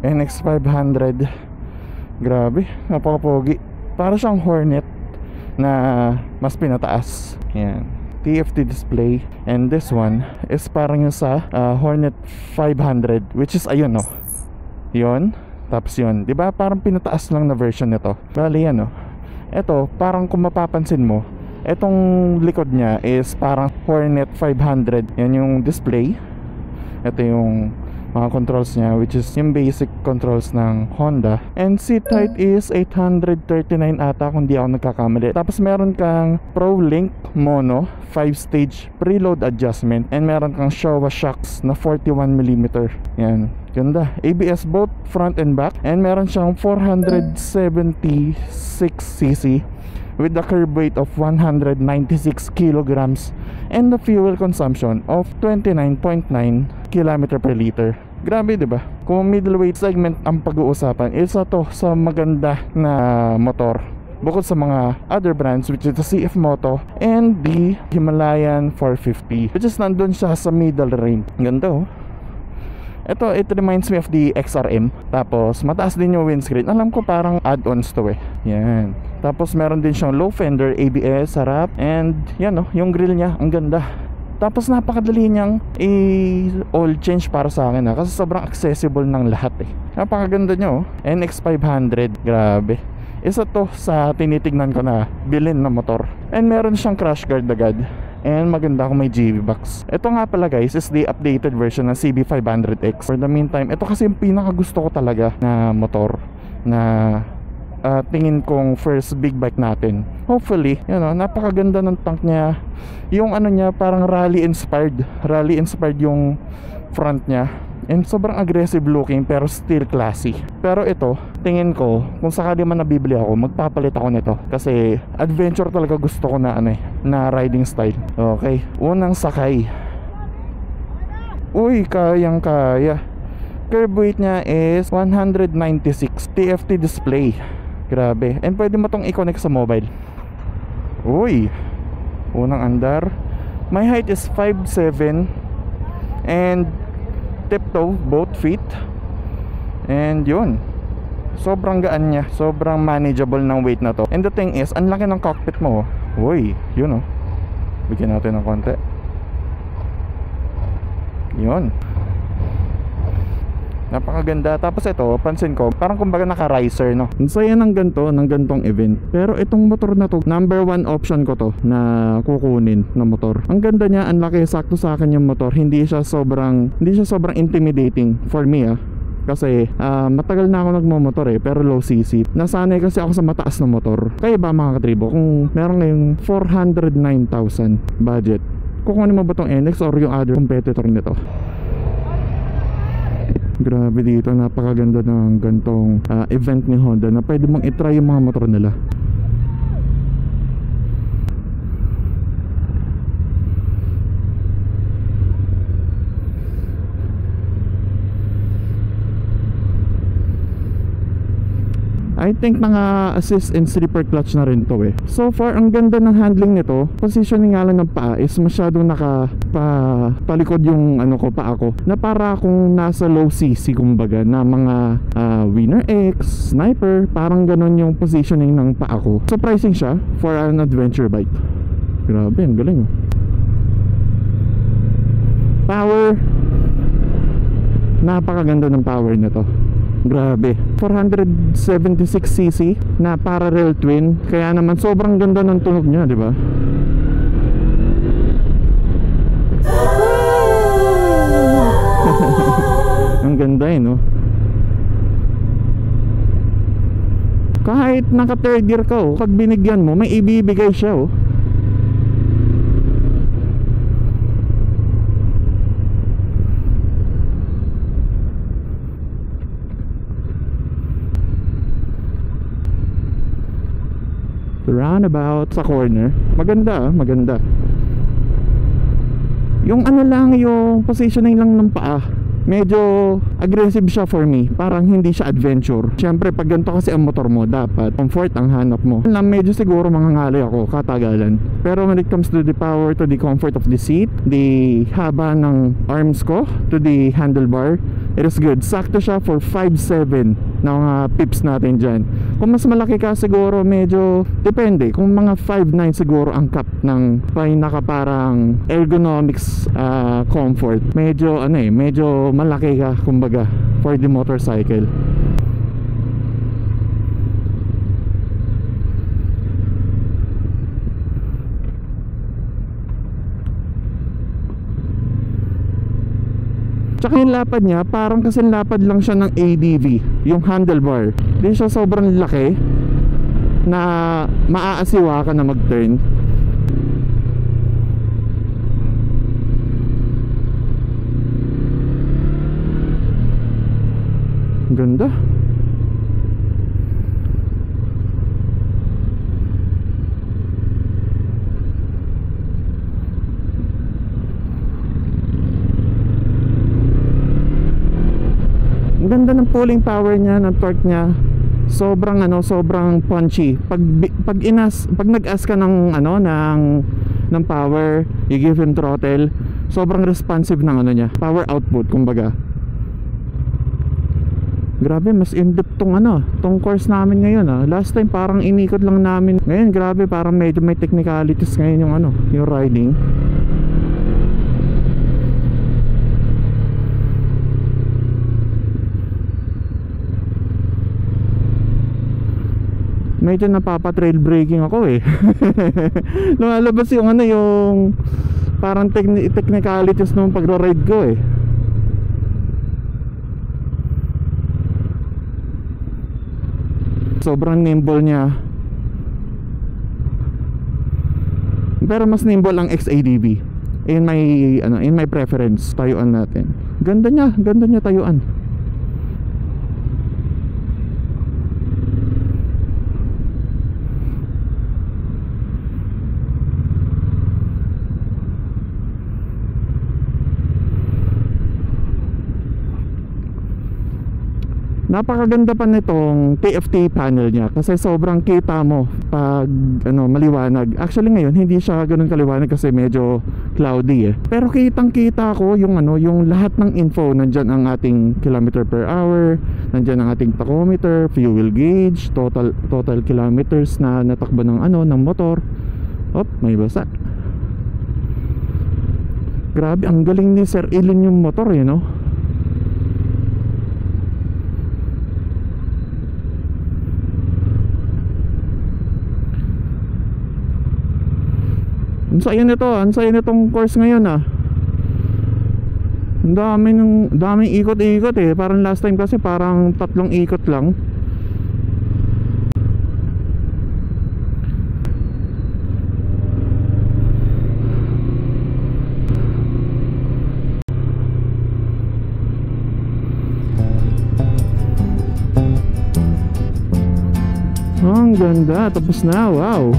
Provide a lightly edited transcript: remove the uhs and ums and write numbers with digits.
NX500. Grabe, napaka-pogi. Para siyang Hornet na mas pinataas. Yan, TFT display. And this one is parang yung sa Hornet 500, which is ayun, no? Yun. Tapos yun, di ba parang pinataas lang na version nito. Bali yan, no? Ito, parang kung mapapansin mo, etong likod niya is parang Hornet 500. Yan yung display. Ito yung mga controls niya, which is yung basic controls ng Honda. And seat height is 839 ata kung di ako nagkakamali. Tapos meron kang ProLink Mono 5-stage preload adjustment. And meron kang Showa shocks na 41mm. Yan, ganda. ABS both front and back. And meron siyang 476cc with the curb weight of 196 kilograms and the fuel consumption of 29.9 km per liter. Grabe, diba? Kung middleweight segment ang pag-uusapan, isa to sa maganda na motor bukod sa mga other brands, which is the CF Moto and the Himalayan 450, which is nandun siya sa middle range. Ganda, oh. Ito, it reminds me of the XRM. Tapos mataas din yung windscreen. Alam ko parang add-ons to eh. Yan. Tapos meron din siyang low fender, ABS, harap. And yan, oh, yung grill niya, ang ganda. Tapos napakadali niyang i-oil change para sa akin, kasi sobrang accessible ng lahat eh. Napakaganda niya, oh. NX500, grabe. Isa to sa tinitignan ko na bilhin na motor. And meron siyang crash guard agad. And maganda kung may GB box. Ito nga pala guys is the updated version ng CB500X. For the meantime, ito kasi yung pinaka gusto ko talaga na motor na tingin kong first big bike natin. Hopefully, you know, napakaganda ng tank niya. Yung ano niya parang rally inspired yung front niya. And sobrang aggressive looking pero still classy. Pero ito, tingin ko kung sakali man nabibili ako, magpapalit ako nito. Kasi adventure talaga gusto ko na na riding style. Okay, unang sakay. Uy, kayang kaya. Curb weight niya is 196. TFT display. Grabe. And pwede mo tong i-connect sa mobile. Uy, unang andar. My height is 5'7" and tiptoe both feet. And yun, sobrang gaan niya, sobrang manageable ng weight na to. And the thing is, ang laki ng cockpit mo. Uy, yun, oh. Bigyan natin ng konti. Yun, napakaganda. Tapos ito, pansin ko, parang kumbaga naka-riser, no? Ang saya ng ganito, ng gantong event. Pero itong motor na to, number 1 option ko to na kukunin na motor. Ang ganda niya, ang laki, sakto sa akin yung motor. Hindi siya sobrang intimidating for me, Kasi matagal na ako nagmamotor pero low cc. Nasanay kasi ako sa mataas na motor. Kaya ba mga katribo, kung meron ngayong 409,000 budget, kukunin mo ba tong NX or yung other competitor nito? Grabe dito, napakaganda ng gantong event ni Honda na pwede mong itry yung mga motor nila. I think naka-assist and slipper clutch na rin to So far, ang ganda ng handling nito. Positioning nga lang ng paa is masyadong palikod yung paa ko. Na para akong nasa low cc kumbaga, na mga Winner X, Sniper, parang ganon yung positioning ng paa ko. Surprising siya for an adventure bike. Grabe, ang galing. Power, napakaganda ng power nito. Grabe, 476cc na parallel twin. Kaya naman sobrang ganda ng tunog niya, di ba? Ang ganda no? Kahit naka third gear ka pag binigyan mo, may ibibigay siya Roundabout sa corner. Maganda maganda. Yung lang, yung positioning lang ng paa medyo aggressive siya for me. Parang hindi siya adventure. Siyempre pag ganito kasi ang motor mo, dapat comfort ang hanap mo. Lang medyo siguro mangangalay ako katagalan. Pero when it comes to the power, to the comfort of the seat, the haba ng arms ko, to the handlebar, it is good. Sakto siya for 5'7" na mga pips natin dyan. Kung mas malaki ka siguro medyo depende. Kung mga 5'9" siguro ang cap ng pinaka parang ergonomics comfort, medyo medyo malaki ka kumbaga for the motorcycle. Tsaka yung lapad niya, parang kasi lapad lang siya ng ADV, yung handlebar. Hindi siya sobrang laki na maaasiwa ka na mag-turn. Ganda. Ang ganda ng pulling power niya, ng torque niya. Sobrang sobrang punchy. Pag nag-as ka ng ng power, you give him throttle, sobrang responsive ng power output kumbaga. Grabe, mas in-depth tong course namin ngayon Last time parang inikot lang namin. Ngayon grabe, parang medyo may technicalities ngayon yung riding. Medyo napapa-trail braking ako lumalabas yung yung parang technicalities nung pagro-ride ko Sobrang nimble niya. Pero mas nimble ang XADV. In my preference, tayuan natin. Ganda niya tayuan. Napakaganda pa nitong TFT panel niya kasi sobrang kita mo pag maliwanag. Actually ngayon hindi siya ganoon kaliwanag kasi medyo cloudy Pero kitang-kita ko yung yung lahat ng info. Nandiyan ang ating kilometer per hour, nandiyan ang ating tachometer, fuel gauge, total kilometers na natakbo ng ng motor. May basa. Grabe, ang galing ni Sir Ilin yung motor Ang saya nitong course ngayon Ang daming ikot-ikot Parang last time kasi parang 3 ikot lang. Ang ganda, tapos na, wow.